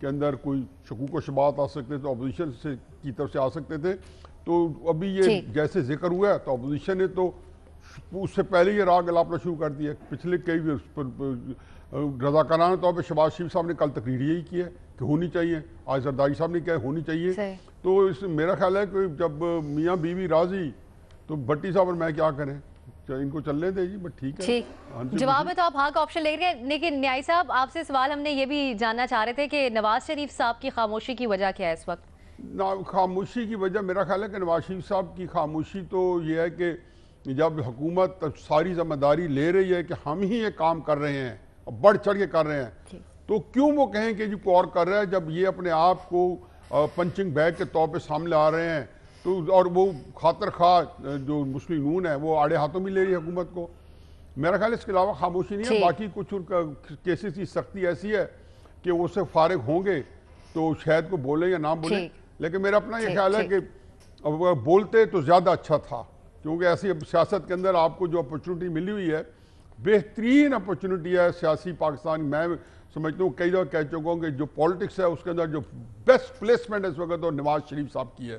کے اندر کوئی شکوک و شبہات آ سکتے تو اپوزیشن سے کی طرف سے آ سکتے تھے. تو ابھی یہ جیسے ذکر ہوا ہے تو اپوزیشن نے تو اس سے پہلے یہ راگ الاپنا شروع کر دیا. پچھلے کئی رضاکارانہ طور پہ شہباز شریف صاحب نے کل تقریر یہی کی ہے کہ ہونی چاہیے, آج زرداری صاحب نے کیا ہونی چاہیے. تو اس میرا خیال ہے کہ جب میاں بیوی راضی تو بھٹی صاحب اور میں کیا کریں, ان کو چلنے دیں جی, بس ٹھیک ہے. جواب میں تو آپ ہاں کا آپشن لے رہے ہیں, لیکن نیائی صاحب آپ سے سوال ہم نے یہ بھی جاننا چاہ رہے تھے کہ نواز شریف صاحب کی خاموشی کی وجہ کیا ہے اس وقت؟ خاموشی کی وجہ میرا خیال ہے کہ نواز شریف صاحب کی خاموشی تو یہ ہے کہ جب حکومت ساری ذمہ داری لے رہی ہے کہ ہم ہی یہ کام کر رہے ہیں, بڑھ چڑھ کے کر رہے ہیں, تو کیوں وہ کہیں کہ جی کوئی اور کر رہا ہے, جب یہ اپنے آپ کو پنچنگ بیگ کے طور پہ سامنے آ رہے ہیں. تو اور وہ خاطر خواہ جو مسلم نون ہے وہ آڑے ہاتھوں میں لے رہی ہے حکومت کو. میرا خیال اس کے علاوہ خاموشی نہیں ہے. باقی کچھ ان کا کیسز کی سختی ایسی ہے کہ وہ اس سے فارغ ہوں گے تو شاید کو بولیں یا نہ بولیں, لیکن میرا اپنا یہ خیال ہے کہ بولتے تو زیادہ اچھا تھا, کیونکہ ایسی سیاست کے اندر آپ کو جو اپرچونٹی ملی ہوئی ہے, بہترین اپرچونٹی ہے سیاسی پاکستان. میں سمجھتا ہوں کئی دفعہ کہہ چکا ہوں کہ جو پالیٹکس ہے اس کے اندر جو بیسٹ پلیسمنٹ اس وقت وہ نواز شریف صاحب کی ہے.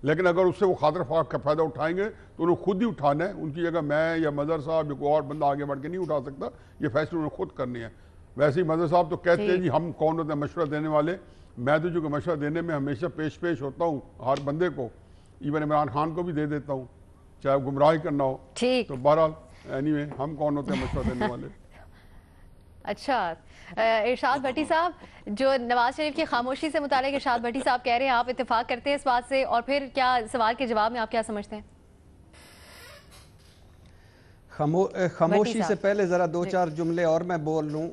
لیکن اگر اس سے وہ خاطر خواہ کا فائدہ اٹھائیں گے تو انہوں خود ہی اٹھانا ہے. ان کی جگہ میں یا مظہر صاحب یا کوئی اور بندہ آگے بڑھ کے نہیں اٹھا سکتا, یہ فیصلے انہوں نے خود کرنے ہیں. ویسے ہی مظہر صاحب تو کہتے ہیں جی ہم کون ہوتے ہیں مشورہ دینے والے. میں تو جو کہ مشورہ دینے میں ہمیشہ پیش ہوتا ہوں ہر بندے کو, ایون عمران خان کو بھی دے دیتا ہوں چاہے گمراہی کرنا ہو. تو بہرحال اینی وے ہم کون ہوتے ہیں مشورہ دینے والے. اچھا ارشاد بھٹی صاحب, جو نواز شریف کی خاموشی سے متعلق ارشاد بھٹی صاحب کہہ رہے ہیں, آپ اتفاق کرتے ہیں اس بات سے, اور پھر کیا سوال کے جواب میں آپ کیا سمجھتے ہیں؟ خاموشی سے پہلے ذرا دو چار جملے اور میں بول لوں.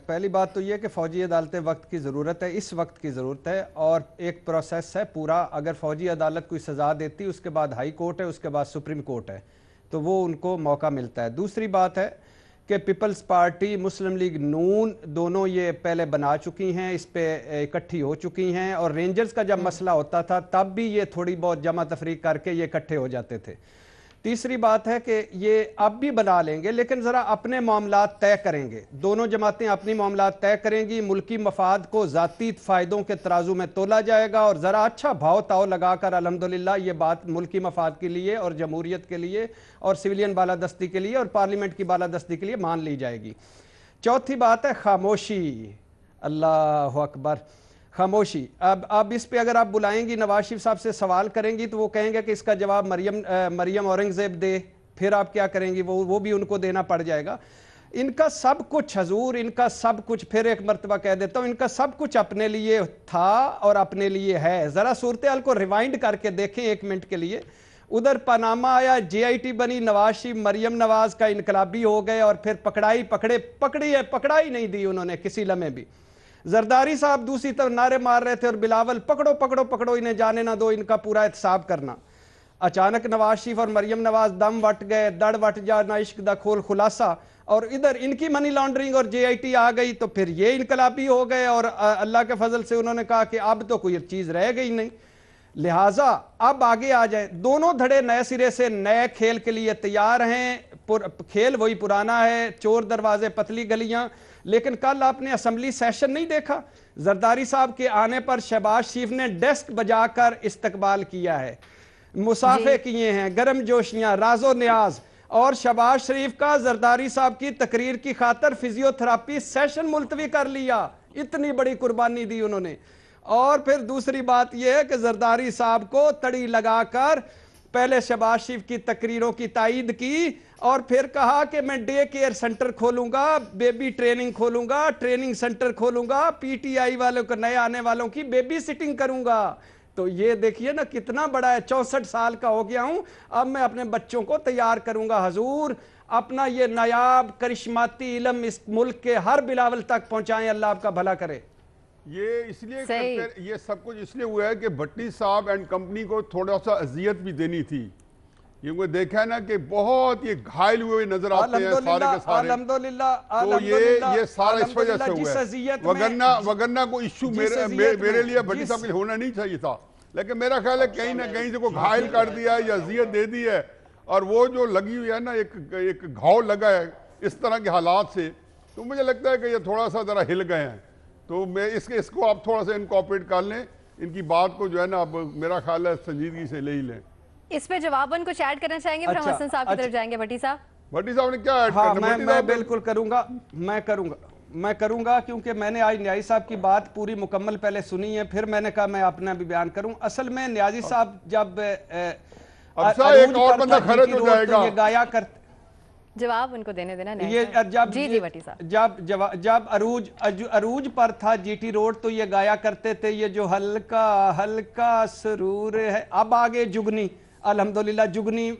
پہلی بات تو یہ کہ فوجی عدالتیں وقت کی ضرورت ہے, اس وقت کی ضرورت ہے, اور ایک پروسیس ہے پورا. اگر فوجی عدالت کوئی سزا دیتی اس کے بعد ہائی کورٹ ہے, اس کے بعد سپریم کورٹ ہے, تو وہ ان کو موقع ملتا ہے. دوسری بات ہے کہ پیپلز پارٹی مسلم لیگ نون دونوں یہ پہلے بنا چکی ہیں, اس پہ اکٹھی ہو چکی ہیں, اور رینجرز کا جب مسئلہ ہوتا تھا تب بھی یہ تھوڑی بہت جمع تفریق کر کے یہ اکٹھے ہو جاتے تھے. تیسری بات ہے کہ یہ اب بھی بنا لیں گے لیکن ذرا اپنے معاملات طے کریں گے. دونوں جماعتیں اپنی معاملات طے کریں گی, ملکی مفاد کو ذاتی فائدوں کے ترازو میں تولا جائے گا, اور ذرا اچھا بھاؤ تاؤ لگا کر الحمدللہ یہ بات ملکی مفاد کے لیے اور جمہوریت کے لیے اور سویلین بالادستی کے لیے اور پارلیمنٹ کی بالادستی کے لیے مان لی جائے گی. چوتھی بات ہے خاموشی. اللہ اکبر, خاموشی. اب اس پہ اگر آپ بلائیں گی نواز شریف صاحب سے سوال کریں گی تو وہ کہیں گے کہ اس کا جواب مریم اورنگزیب دے, پھر آپ کیا کریں گی, وہ بھی ان کو دینا پڑ جائے گا. ان کا سب کچھ حضور, ان کا سب کچھ, پھر ایک مرتبہ کہہ دیتا ہوں, ان کا سب کچھ اپنے لیے تھا اور اپنے لیے ہے. ذرا صورتحال کو ریوائنڈ کر کے دیکھیں ایک منٹ کے لیے. ادھر پاناما آیا, جے آئی ٹی بنی, نواز شریف مریم نواز کا انقلابی ہو گئے, اور پھر پکڑائی نہیں دی انہوں نے کسی لمحے بھی. زرداری صاحب دوسری طرف نعرے مار رہے تھے, اور بلاول پکڑو پکڑو پکڑو, انہیں جانے نہ دو, ان کا پورا احتساب کرنا. اچانک نواز شریف اور مریم نواز دم وٹ گئے, دڑ وٹ جا نہ عشق دا کھول خلاصہ, اور ادھر ان کی منی لانڈرنگ اور جے آئی ٹی آ گئی, تو پھر یہ انقلابی ہو گئے, اور اللہ کے فضل سے انہوں نے کہا کہ اب تو کوئی چیز رہ گئی نہیں, لہٰذا اب آگے آ جائیں. دونوں دھڑے نئے سرے سے نئے کھیل کے لیے تیار ہیں. کھیل وہی پرانا ہے, چور دروازے پتلی گلیاں. لیکن کل آپ نے اسمبلی سیشن نہیں دیکھا, زرداری صاحب کے آنے پر شہباز شریف نے ڈیسک بجا کر استقبال کیا ہے, مسافے کیے ہیں, گرم جوشیاں, راز و نیاز, اور شہباز شریف کا زرداری صاحب کی تقریر کی خاطر فزیو تھراپی سیشن ملتوی کر لیا. اتنی بڑی قربانی دی انہوں نے. اور پھر دوسری بات یہ ہے کہ زرداری صاحب کو تڑی لگا کر پہلے شہباز شریف کی تقریروں کی تائید کی, اور پھر کہا کہ میں ڈے کیئر سنٹر کھولوں گا, بیبی ٹریننگ کھولوں گا, ٹریننگ سنٹر کھولوں گا, پی ٹی آئی والوں کو, نئے آنے والوں کی بیبی سٹنگ کروں گا. تو یہ دیکھیے نا کتنا بڑا ہے, 64 سال کا ہو گیا ہوں, اب میں اپنے بچوں کو تیار کروں گا. حضور اپنا یہ نایاب کرشماتی علم اس ملک کے ہر بلاول تک پہنچائیں, اللہ آپ کا بھلا کرے. یہ اس لیے یہ سب کچھ اس لیے ہوا ہے کہ بھٹی صاحب اینڈ کمپنی کو تھوڑا سا اذیت بھی دینی تھی, کیونکہ دیکھا ہے نا کہ بہت یہ گھائل ہوئے نظر آتے ہیں سارے کے سارے. تو یہ سارا اس وجہ سے ہوا ہے, وگرنہ کوئی ایشو میرے لیے بھٹی صاحب کے لیے ہونا نہیں چاہیے تھا. لیکن میرا خیال ہے کہیں نہ کہیں سے کوئی گھائل کر دیا ہے یا اذیت دے دی ہے, اور وہ جو لگی ہوئی ہے نا ایک گھاؤ لگا ہے اس طرح کے حالات سے, تو مجھے لگتا ہے کہ یہ تھوڑا سا ذرا ہل گئے ہیں. تو میں اس کو آپ تھوڑا سا انکارپوریٹ کر لیں، ان کی بات کو جو ہے نا اب میرا خیال ہے سنجیدگی سے لے ہی لیں. اس پہ جواباً کچھ ایڈ کرنا چاہیں گے؟ پھر ہم حسن صاحب کی طرف جائیں گے. بھٹی صاحب نے کیا ایڈ ہاں کرنا؟ میں بالکل کروں گا کیونکہ میں نے آج نیازی صاحب کی بات پوری مکمل پہلے سنی ہے، پھر میں نے کہا میں اپنا بھی بیان کروں. اصل میں نیازی صاحب جب ایک اور بندہ خرچ ہو جائے گا، یہ گایا کرتے، جواب ان کو دینے دینا. جی بھٹی صاحب، جب عروج پر تھا جی ٹی روڈ تو یہ گایا کرتے تھے یہ جو ہلکا ہلکا سرور ہے. اب آگے جگنی، الحمدللہ جگنی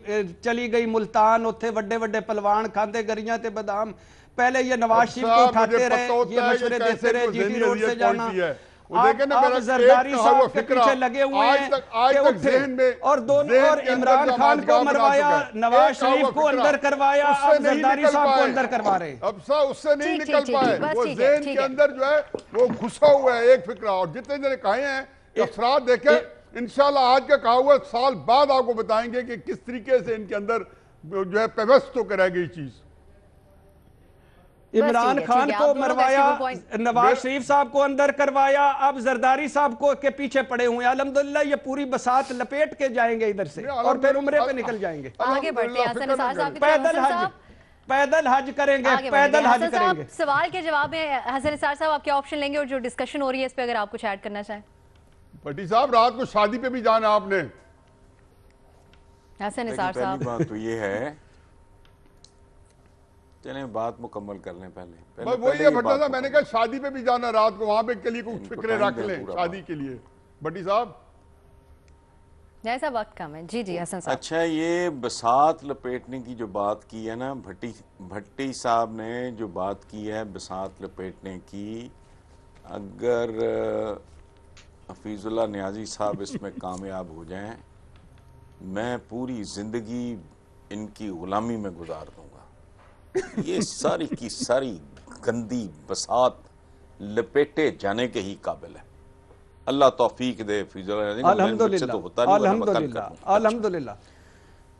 چلی گئی ملتان، اتھے وڈے وڈے پلوان کھاندے گریاں تے بادام. پہلے یہ نواز شریف کو اٹھاتے رہے، یہ مشورے دیتے رہے جی ٹی روڈ سے جانا. آپ زرداری صاحب کے پیچھے لگے ہوئے ہیں کہ اٹھے اور عمران خان کو مروایا، نواز شریف کو اندر کروایا، اب زرداری صاحب کو اندر کروا رہے. اب اس سے نہیں نکل پائے، وہ ذہن کے اندر جو ہے وہ گھسا ہوا ہے ایک فکرہ. اور جتنے جنے کہے ہیں اثرات دیکھیں انشاءاللہ آج کا کہا ہوا سال بعد آپ کو بتائیں گے کہ کس طریقے سے ان کے اندر جو ہے پیوست ہو کر رہ گئی چیز. عمران خان کو مروایا، نواز شریف صاحب کو اندر کروایا، اب زرداری صاحب کو کے پیچھے پڑے ہوئے ہیں. الحمدللہ یہ پوری بساط لپیٹ کے جائیں گے ادھر سے اور پھر عمرے پہ نکل جائیں گے. آگے بڑھتے ہیں حسن نثار صاحب کی طرف. پیدل حج کریں گے، پیدل حج کریں گے. سوال کے جواب میں حسن نثار صاحب آپ کیا آپشن لیں گے اور جو ڈسکشن ہو رہی ہے اس پہ اگر آپ کچھ ایڈ کرنا چاہیں؟ بھٹی صاحب رات کو شادی پہ بھی جانا آپ نے. حسن نثار صاحب، پہلی بات تو یہ ہے، چلیں بات مکمل کر لیں پہلے. وہی ہے بھٹا صاحب، میں نے کہا شادی پہ بھی جانا رات کو، وہاں پہ کے لیے کچھ فکرے رکھ لیں شادی کے لیے. بھٹی صاحب جیسا وقت کم ہے. جی حسن صاحب. اچھا، یہ بساط لپیٹنے کی جو بات کی ہے نا بھٹی صاحب نے جو بات کی ہے بساط لپیٹنے کی، اگر حفیظ اللہ نیازی صاحب اس میں کامیاب ہو جائیں میں پوری زندگی ان کی غلامی میں گزار دوں گا. یہ ساری کی ساری گندی بساط لپیٹے جانے کے ہی قابل ہے. اللہ توفیق دے حفیظ اللہ. الحمدللہ.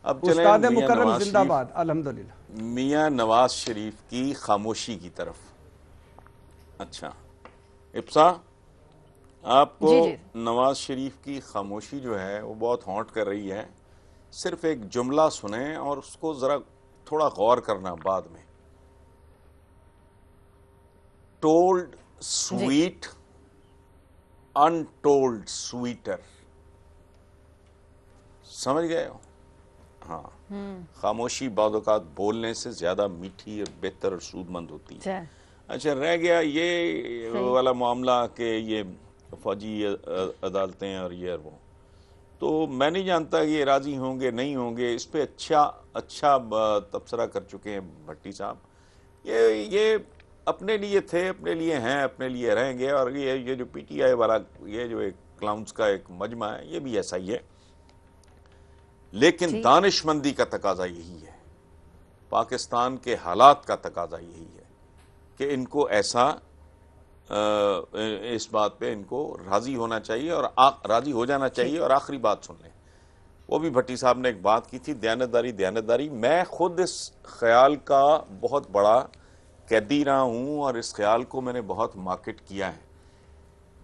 اب استاد چلیں مکرم زندہ باد. الحمدللہ. میاں نواز شریف کی خاموشی کی طرف. اچھا ابسا، آپ کو نواز شریف کی خاموشی جو ہے وہ بہت ہانٹ کر رہی ہے. صرف ایک جملہ سنیں اور اس کو ذرا تھوڑا غور کرنا بعد میں. Told sweet, untold sweeter. سمجھ گئے ہو؟ ہاں، خاموشی بعض اوقات بولنے سے زیادہ میٹھی اور بہتر اور سود مند ہوتی ہے. اچھا رہ گیا یہ والا معاملہ کہ یہ فوجی عدالتیں اور یہ وہ، تو میں نہیں جانتا کہ یہ راضی ہوں گے نہیں ہوں گے. اس پہ اچھا تبصرہ کر چکے ہیں بھٹی صاحب. یہ اپنے لیے تھے، اپنے لیے ہیں، اپنے لیے رہیں گے. اور یہ جو پی ٹی آئی والا یہ جو ایک کلاؤنز کا ایک مجمع ہے یہ بھی ایسا ہی ہے. لیکن دانش مندی کا تقاضا یہی ہے، پاکستان کے حالات کا تقاضا یہی ہے کہ ان کو ایسا اس بات پہ ان کو راضی ہونا چاہیے اور راضی ہو جانا چاہیے. اور آخری بات سن لیں، وہ بھی بھٹی صاحب نے ایک بات کی تھی، دیانتداری. میں خود اس خیال کا بہت بڑا قیدی رہا ہوں اور اس خیال کو میں نے بہت مارکیٹ کیا ہے.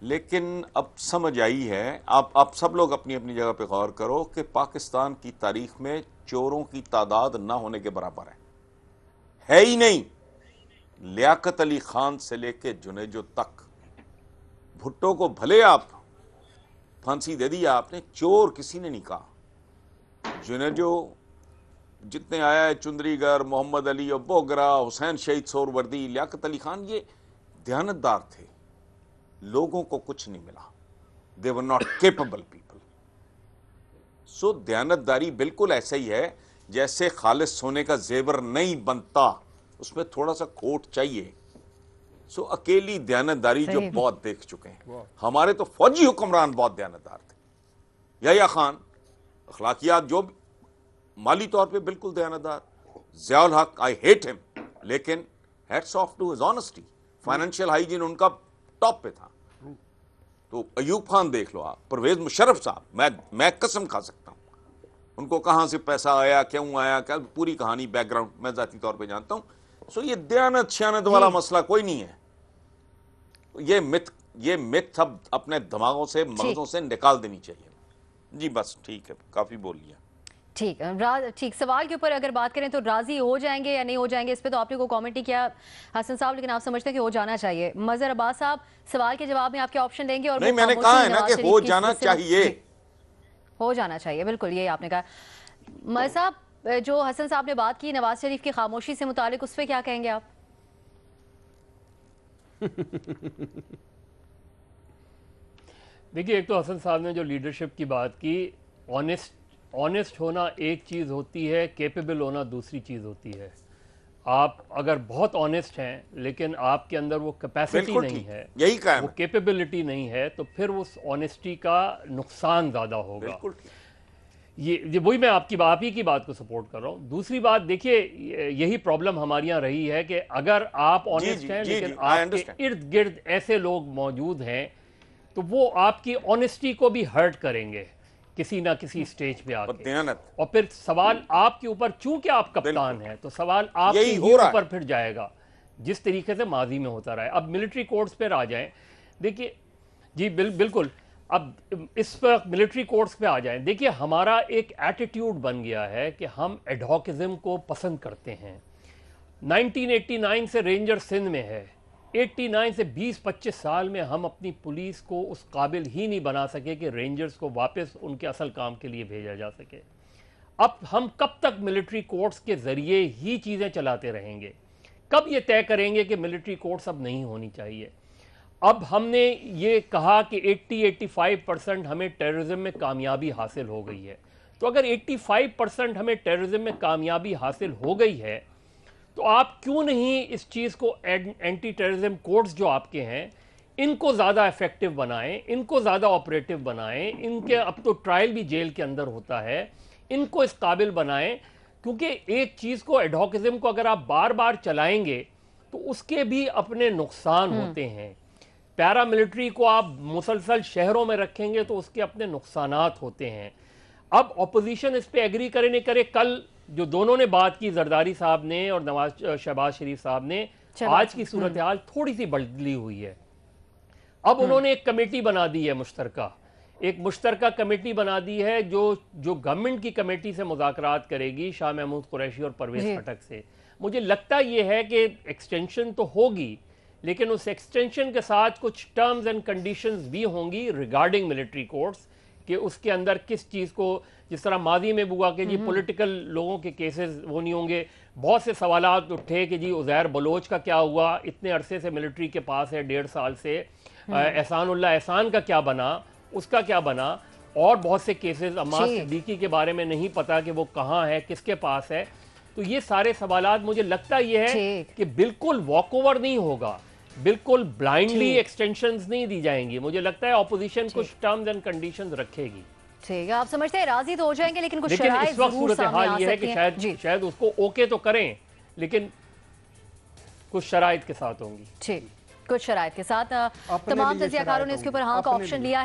لیکن اب سمجھ آئی ہے، آپ سب لوگ اپنی اپنی جگہ پہ غور کرو کہ پاکستان کی تاریخ میں چوروں کی تعداد نہ ہونے کے برابر ہے ہی نہیں. لیاقت علی خان سے لے کے جنیجو تک، بھٹو کو بھلے آپ پھانسی دے دیا آپ نے، چور کسی نے نہیں کہا. جنیجو جتنے آیا ہے، چندری گر، محمد علی بوگرا، حسین شہید سہروردی، لیاقت علی خان، یہ دیانتدار تھے. لوگوں کو کچھ نہیں ملا. they were not capable people. سو دیانتداری بالکل ایسا ہی ہے جیسے خالص سونے کا زیور نہیں بنتا، اس میں تھوڑا سا کھوٹ چاہیے. سو اکیلی دیانتداری جو بہت دیکھ چکے ہیں. ہمارے تو فوجی حکمران بہت دیانتدار تھے. یحییٰ خان اخلاقیات جو مالی طور پہ بالکل دیانتدار. ضیاء الحق آئی ہیٹ ہم، لیکن hats off to his honesty. Financial hygiene ان کا ٹاپ پہ تھا. تو ایوب خان دیکھ لو آپ، پرویز مشرف صاحب، میں قسم کھا سکتا ہوں ان کو کہاں سے پیسہ آیا، کیوں آیا، کیا پوری کہانی بیک گراؤنڈ میں ذاتی طور پہ جانتا ہوں. سو یہ دیانت شیانت والا مسئلہ کوئی نہیں ہے. یہ مت اب اپنے دماغوں سے مغزوں سے نکال دینی چاہیے. جی بس ٹھیک ہے, کافی بول لیا. ٹھیک, سوال کے اوپر اگر بات کریں تو راضی ہو جائیں گے یا نہیں ہو جائیں گے, اس پہ تو آپ نے کوئی کامنٹ ہی کیا حسن صاحب, لیکن آپ سمجھتے ہیں کہ ہو جانا چاہیے. مظہر عباس صاحب سوال کے جواب میں آپ کے آپشن دیں گے, اور نہیں, میں نے کہا ہے نا کہ ہو جانا چاہیے. ہو جانا چاہیے, بالکل یہی آپ نے کہا. مظہر صاحب, جو حسن صاحب نے بات کی نواز شریف کی خاموشی سے متعلق, اس پہ کیا کہیں گے آپ؟ دیکھیے, ایک تو حسن صاحب نے جو لیڈرشپ کی بات کی, آنیسٹ ہونا ایک چیز ہوتی ہے, کیپیبل ہونا دوسری چیز ہوتی ہے. آپ اگر بہت آنیسٹ ہیں لیکن آپ کے اندر وہ کیپیسٹی نہیں ہے, یہی کہا وہ کیپیبلٹی نہیں ہے, تو پھر اس آنیسٹی کا نقصان زیادہ ہوگا. یہ وہی میں آپ ہی کی بات کو سپورٹ کر رہا ہوں. دوسری بات دیکھیے, یہی پرابلم ہمارے یہاں رہی ہے کہ اگر آپ آنیسٹ ہیں لیکن آپ کے ارد گرد ایسے لوگ موجود ہیں تو وہ آپ کی آنیسٹی کو بھی ہرٹ کریں گے کسی نہ کسی سٹیج پہ آ کے, اور پھر سوال آپ کے اوپر, چونکہ آپ کپتان ہیں تو سوال آپ کے ہی اوپر پھر جائے گا, جس طریقے سے ماضی میں ہوتا رہا ہے. اب ملٹری کورٹس پہ آ جائیں. دیکھیے جی بالکل, اب اس وقت ملٹری کورٹس پہ آ جائیں. دیکھیے, ہمارا ایک ایٹیٹیوڈ بن گیا ہے کہ ہم ایڈہاکزم کو پسند کرتے ہیں. 1989 سے رینجر سندھ میں ہے, 89 سے 20-25 سال میں ہم اپنی پولیس کو اس قابل ہی نہیں بنا سکے کہ رینجرز کو واپس ان کے اصل کام کے لیے بھیجا جا سکے. اب ہم کب تک ملٹری کورٹس کے ذریعے ہی چیزیں چلاتے رہیں گے؟ کب یہ طے کریں گے کہ ملٹری کورٹس اب نہیں ہونی چاہیے؟ اب ہم نے یہ کہا کہ 80-85% ہمیں ٹیررزم میں کامیابی حاصل ہو گئی ہے. تو اگر 85% ہمیں ٹیررزم میں کامیابی حاصل ہو گئی ہے تو آپ کیوں نہیں اس چیز کو, اینٹی ٹیررزم کورٹس جو آپ کے ہیں ان کو زیادہ ایفیکٹو بنائیں, ان کو زیادہ آپریٹو بنائیں, ان کے اب تو ٹرائل بھی جیل کے اندر ہوتا ہے, ان کو اس قابل بنائیں. کیونکہ ایک چیز کو, ایڈہاکزم کو اگر آپ بار بار چلائیں گے تو اس کے بھی اپنے نقصان ہوتے ہیں. پیراملٹری کو آپ مسلسل شہروں میں رکھیں گے تو اس کے اپنے نقصانات ہوتے ہیں. اب اپوزیشن اس پہ ایگری کرے نہیں کرے, کل جو دونوں نے بات کی, زرداری صاحب نے اور شہباز شریف صاحب نے, آج کی صورتحال تھوڑی سی بدلی ہوئی ہے. اب انہوں نے ایک کمیٹی بنا دی ہے مشترکہ, ایک مشترکہ کمیٹی بنا دی ہے جو گورنمنٹ کی کمیٹی سے مذاکرات کرے گی, شاہ محمود قریشی اور پرویز خٹک سے. مجھے لگتا یہ ہے کہ ایکسٹینشن تو ہوگی, لیکن اس ایکسٹینشن کے ساتھ کچھ ٹرمز اینڈ کنڈیشنز بھی ہوں گی ریگارڈنگ ملٹری کورٹس, کہ اس کے اندر کس چیز کو, جس طرح ماضی میں ہوا کہ جی پولیٹیکل لوگوں کے کیسز وہ نہیں ہوں گے. بہت سے سوالات اٹھے کہ جی عزیر بلوچ کا کیا ہوا, اتنے عرصے سے ملٹری کے پاس ہے, 1.5 سال سے. احسان اللہ احسان کا کیا بنا, اس کا کیا بنا, اور بہت سے کیسز. عمار صدیقی کے بارے میں نہیں پتا کہ وہ کہاں ہے, کس کے پاس ہے. تو یہ سارے سوالات, مجھے لگتا یہ ہے کہ بالکل واک اوور نہیں ہوگا, بالکل بلائنڈلی ایکسٹینشنز نہیں دی جائیں گی. مجھے لگتا ہے اپوزیشن کچھ ٹرمز اینڈ کنڈیشنز رکھے گی. ٹھیک ہے, آپ سمجھتے ہیں راضی تو ہو جائیں گے, لیکن کچھ شرائط ضرور سامنے آ سکتی ہیں. شاید اس کو اوکے تو کریں, لیکن کچھ شرائط کے ساتھ ہوں گی. ٹھیک, کچھ شرائط کے ساتھ. تمام تجزیہ کاروں نے اس کے اوپر ہاں کا آپشن لیا ہے.